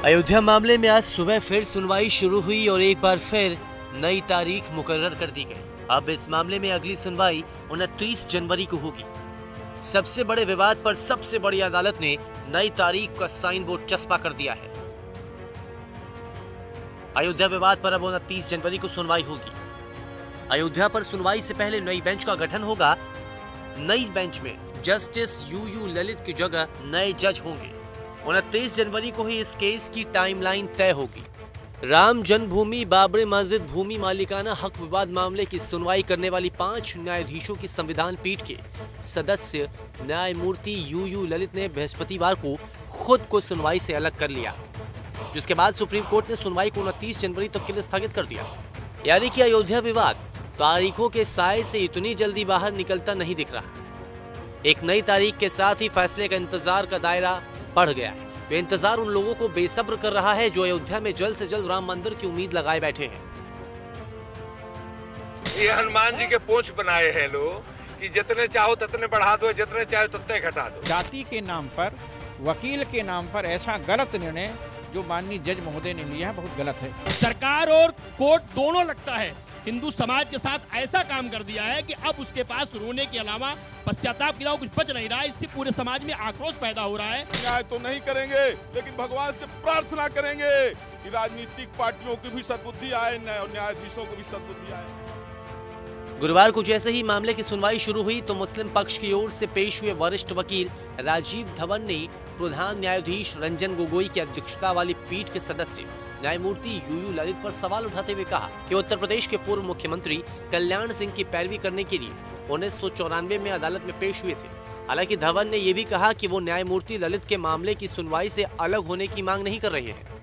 अयोध्या मामले में आज सुबह फिर सुनवाई शुरू हुई और एक बार फिर नई तारीख मुकर्रर कर दी गई। अब इस मामले में अगली सुनवाई 29 जनवरी को होगी। सबसे बड़े विवाद पर सबसे बड़ी अदालत ने नई तारीख का साइन बोर्ड चस्पा कर दिया है। अयोध्या विवाद पर अब 29 जनवरी को सुनवाई होगी। अयोध्या पर सुनवाई से पहले नई बेंच का गठन होगा। नई बेंच में जस्टिस यूयू ललित की जगह नए जज होंगे। 29 जनवरी को ही इस केस की टाइमलाइन तय होगी। राम जन्मभूमि बाबरी मस्जिद भूमि मालिकाना हक विवाद मामले की सुनवाई करने वाली 5 न्यायाधीशों की संविधान पीठ के सदस्य न्यायमूर्ति यूयू ललित ने बृहस्पतिवार को खुद को सुनवाई से अलग कर लिया, जिसके बाद सुप्रीम कोर्ट ने सुनवाई को 29 जनवरी तक के लिए स्थगित कर दिया। यानी कि अयोध्या विवाद तारीखों के साए से इतनी जल्दी बाहर निकलता नहीं दिख रहा। एक नई तारीख के साथ ही फैसले का इंतजार का दायरा बढ़ गया है। ये इंतजार उन लोगों को बेसब्र कर रहा है जो अयोध्या में जल्द से जल्द राम मंदिर की उम्मीद लगाए बैठे हैं। ये हनुमान जी के पोंछ बनाए हैं लोग कि जितने चाहो उतने बढ़ा दो, जितने चाहो उतने घटा दो। जाति के नाम पर, वकील के नाम पर ऐसा गलत निर्णय जो माननीय जज महोदय ने लिया है बहुत गलत है। सरकार और कोर्ट दोनों लगता है हिंदू समाज के साथ ऐसा काम कर दिया है कि अब उसके पास रोने के अलावा पश्चाताप के अलावा कुछ बच नहीं रहा है। इससे पूरे समाज में आक्रोश पैदा हो रहा है। न्याय तो नहीं करेंगे, लेकिन भगवान से प्रार्थना करेंगे कि राजनीतिक पार्टियों की भी सद्बुद्धि आए और न्यायाधीशों को भी सद्बुद्धि आए। गुरुवार को जैसे ही मामले की सुनवाई शुरू हुई तो मुस्लिम पक्ष की ओर से पेश हुए वरिष्ठ वकील राजीव धवन ने प्रधान न्यायाधीश रंजन गोगोई की अध्यक्षता वाली पीठ के सदस्य न्यायमूर्ति यूयू ललित पर सवाल उठाते हुए कहा कि उत्तर प्रदेश के पूर्व मुख्यमंत्री कल्याण सिंह की पैरवी करने के लिए 1994 में अदालत में पेश हुए थे। हालांकि धवन ने यह भी कहा कि वो न्यायमूर्ति ललित के मामले की सुनवाई से अलग होने की मांग नहीं कर रहे हैं।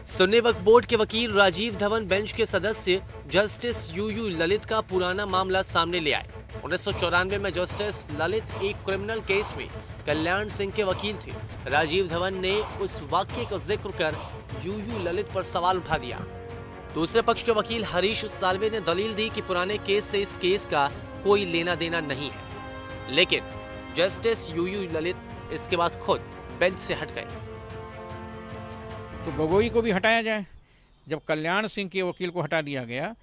सुन्नी वक्फ बोर्ड के वकील राजीव धवन बेंच के सदस्य जस्टिस यूयू ललित का पुराना मामला सामने ले आए। 1994 में जस्टिस ललित एक क्रिमिनल केस में कल्याण सिंह के वकील थे। राजीव धवन ने उस वाक्य का जिक्र कर यूयू ललित पर सवाल उठा दिया। दूसरे पक्ष के वकील हरीश साल्वे ने दलील दी कि पुराने केस से इस केस का कोई लेना देना नहीं है, लेकिन जस्टिस यूयू ललित इसके बाद खुद बेंच से हट गए। तो गोगोई को भी हटाया जाए। जब कल्याण सिंह के वकील को हटा दिया गया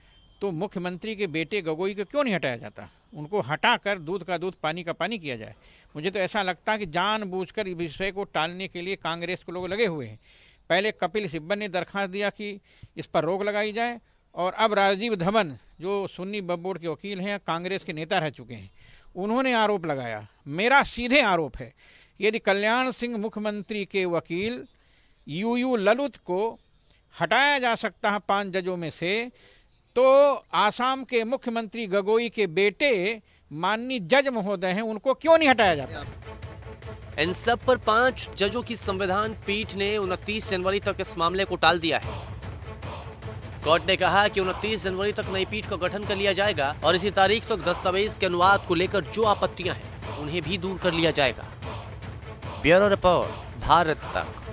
तो मुख्यमंत्री के बेटे गोगोई को क्यों नहीं हटाया जाता? उनको हटाकर दूध का दूध पानी का पानी किया जाए। मुझे तो ऐसा लगता है कि जानबूझकर इस विषय को टालने के लिए कांग्रेस के लोग लगे हुए हैं। पहले कपिल सिब्बल ने दरखास्त दिया कि इस पर रोक लगाई जाए, और अब राजीव धवन जो सुन्नी वक्फ बोर्ड के वकील हैं, कांग्रेस के नेता रह चुके हैं, उन्होंने आरोप लगाया। मेरा सीधे आरोप है, यदि कल्याण सिंह मुख्यमंत्री के वकील यूयू ललित को हटाया जा सकता है 5 जजों में से, तो आसाम के मुख्यमंत्री गोगोई के बेटे माननीय जज महोदय हैं, उनको क्यों नहीं हटाया जाता? इन सब पर 5 जजों की संविधान पीठ ने 29 जनवरी तक इस मामले को टाल दिया है। कोर्ट ने कहा कि 29 जनवरी तक नई पीठ का गठन कर लिया जाएगा और इसी तारीख तक दस्तावेज के अनुवाद को लेकर जो आपत्तियां हैं उन्हें भी दूर कर लिया जाएगा। ब्यूरो रिपोर्ट, भारत तक।